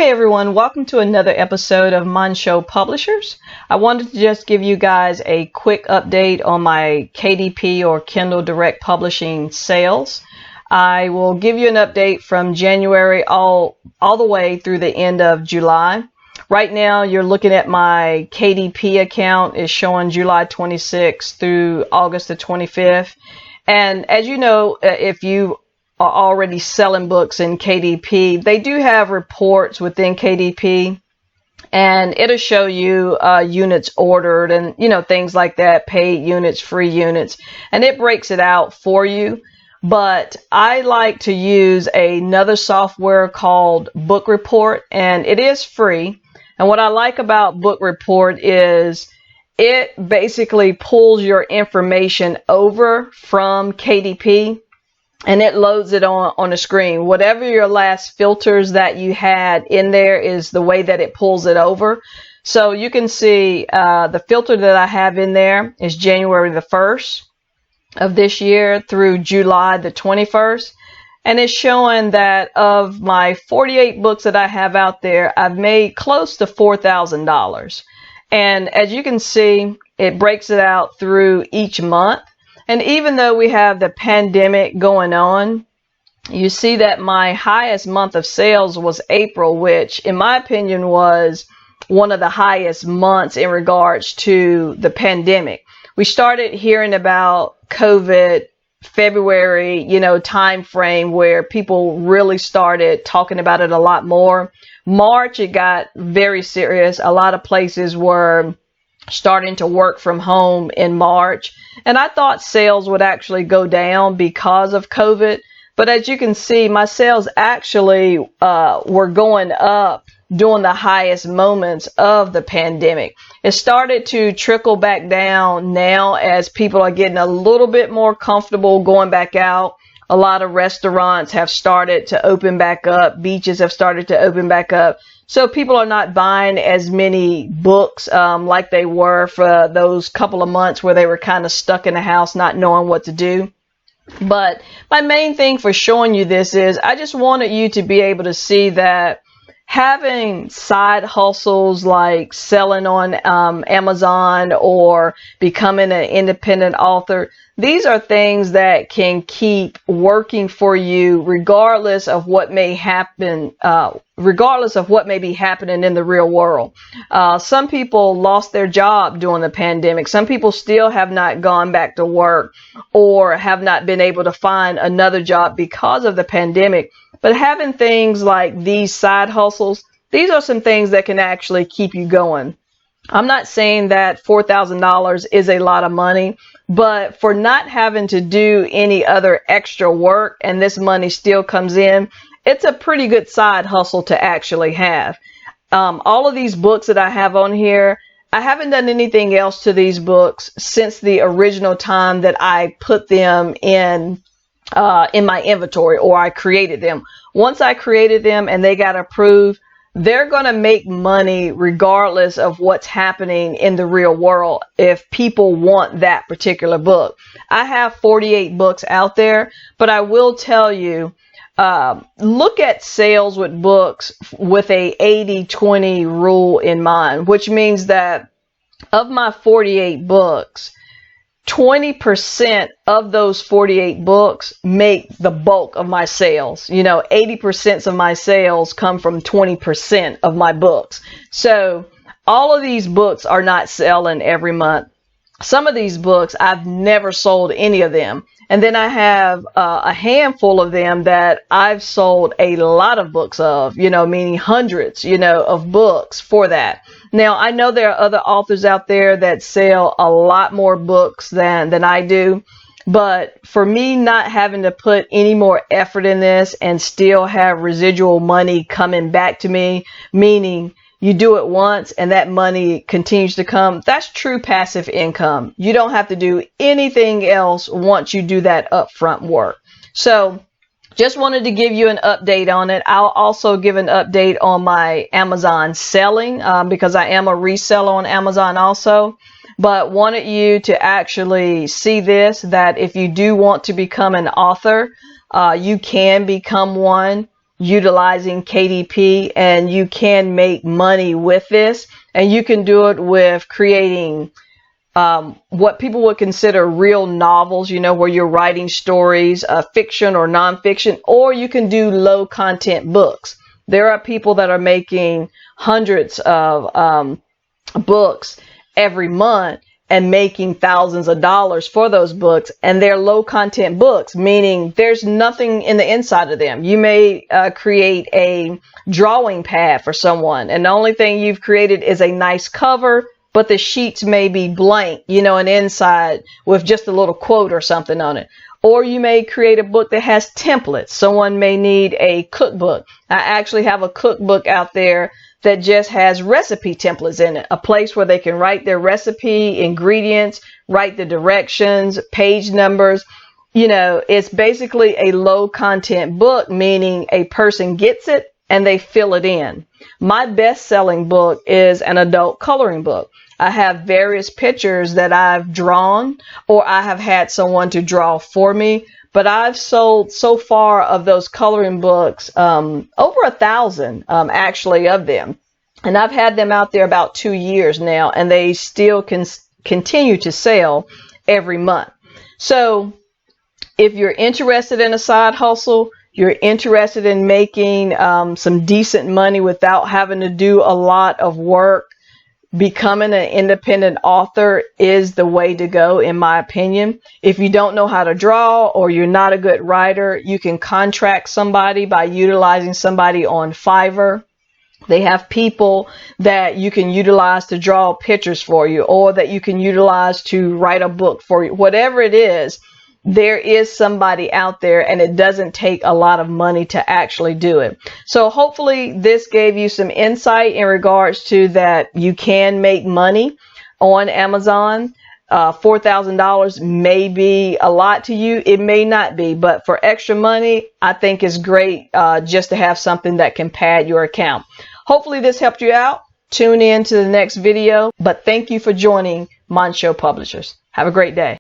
Okay, everyone, welcome to another episode of Mon Show Publishers. I wanted to just give you guys a quick update on my KDP or Kindle Direct Publishing sales. I will give you an update from January all the way through the end of July. Right now, you're looking at my KDP account is showing July 26th through August the 25th. And as you know, if you are already selling books in KDP, they do have reports within KDP, and it'll show you units ordered and things like that, paid units, free units, and it breaks it out for you. But I like to use another software called Book Report, and it is free. And what I like about Book Report is it basically pulls your information over from KDP and it loads it on the screen. Whatever your last filters that you had in there is the way that it pulls it over. So you can see the filter that I have in there is January the 1st of this year through July the 21st. And it's showing that of my 48 books that I have out there, I've made close to $4,000. And as you can see, it breaks it out through each month. And even though we have the pandemic going on, you see that my highest month of sales was April, which in my opinion was one of the highest months in regards to the pandemic. We started hearing about COVID February, time frame where people really started talking about it a lot more. March, it got very serious. A lot of places were starting to work from home in March. And I thought sales would actually go down because of COVID. But as you can see, my sales actually were going up during the highest moments of the pandemic. It started to trickle back down now as people are getting a little bit more comfortable going back out. A lot of restaurants have started to open back up. Beaches have started to open back up. So people are not buying as many books like they were for those couple of months where they were kind of stuck in the house not knowing what to do. But my main thing for showing you this is I just wanted you to be able to see that having side hustles like selling on Amazon or becoming an independent author, these are things that can keep working for you regardless of what may happen, regardless of what may be happening in the real world. Some people lost their job during the pandemic. Some people still have not gone back to work or have not been able to find another job because of the pandemic. But having things like these side hustles, these are some things that can actually keep you going. I'm not saying that $4,000 is a lot of money, but for not having to do any other extra work and this money still comes in, it's a pretty good side hustle to actually have. All of these books that I have on here, I haven't done anything else to these books since the original time that I put them in my inventory or I created them. Once I created them and they got approved, they're going to make money regardless of what's happening in the real world if people want that particular book. I have 48 books out there, but I will tell you, look at sales with books with a 80-20 rule in mind, which means that of my 48 books, 20% of those 48 books make the bulk of my sales. 80% of my sales come from 20% of my books. So all of these books are not selling every month. Some of these books, I've never sold any of them. And then I have a handful of them that I've sold a lot of books of, meaning hundreds, of books for that. Now, I know there are other authors out there that sell a lot more books than I do. But for me not having to put any more effort in this and still have residual money coming back to me, meaning you do it once and that money continues to come, that's true passive income. You don't have to do anything else once you do that upfront work. So just wanted to give you an update on it. I'll also give an update on my Amazon selling because I am a reseller on Amazon also. But wanted you to actually see this, that if you do want to become an author, you can become one. utilizing KDP, and you can make money with this. And you can do it with creating what people would consider real novels, where you're writing stories, fiction or nonfiction, or you can do low content books. There are people that are making hundreds of books every month and making thousands of dollars for those books, and they're low content books, meaning there's nothing in the inside of them. You may create a drawing pad for someone, and the only thing you've created is a nice cover, but the sheets may be blank, and inside with just a little quote or something on it. Or you may create a book that has templates. Someone may need a cookbook. I actually have a cookbook out there that just has recipe templates in it, a place where they can write their recipe, ingredients, write the directions, page numbers. It's basically a low content book, meaning a person gets it and they fill it in. My best-selling book is an adult coloring book. I have various pictures that I've drawn, or I have had someone to draw for me, but I've sold so far of those coloring books over 1,000 actually of them. And I've had them out there about 2 years now, and they still can continue to sell every month. So if you're interested in a side hustle, you're interested in making some decent money without having to do a lot of work, becoming an independent author is the way to go, in my opinion. If you don't know how to draw or you're not a good writer, you can contract somebody by utilizing somebody on Fiverr. They have people that you can utilize to draw pictures for you, or that you can utilize to write a book for you. Whatever it is, there is somebody out there, and it doesn't take a lot of money to actually do it. So hopefully this gave you some insight in regards to that you can make money on Amazon. $4,000 may be a lot to you. It may not be, but for extra money, I think it's great just to have something that can pad your account. Hopefully this helped you out. Tune in to the next video, but thank you for joining Mon Show Publishers. Have a great day.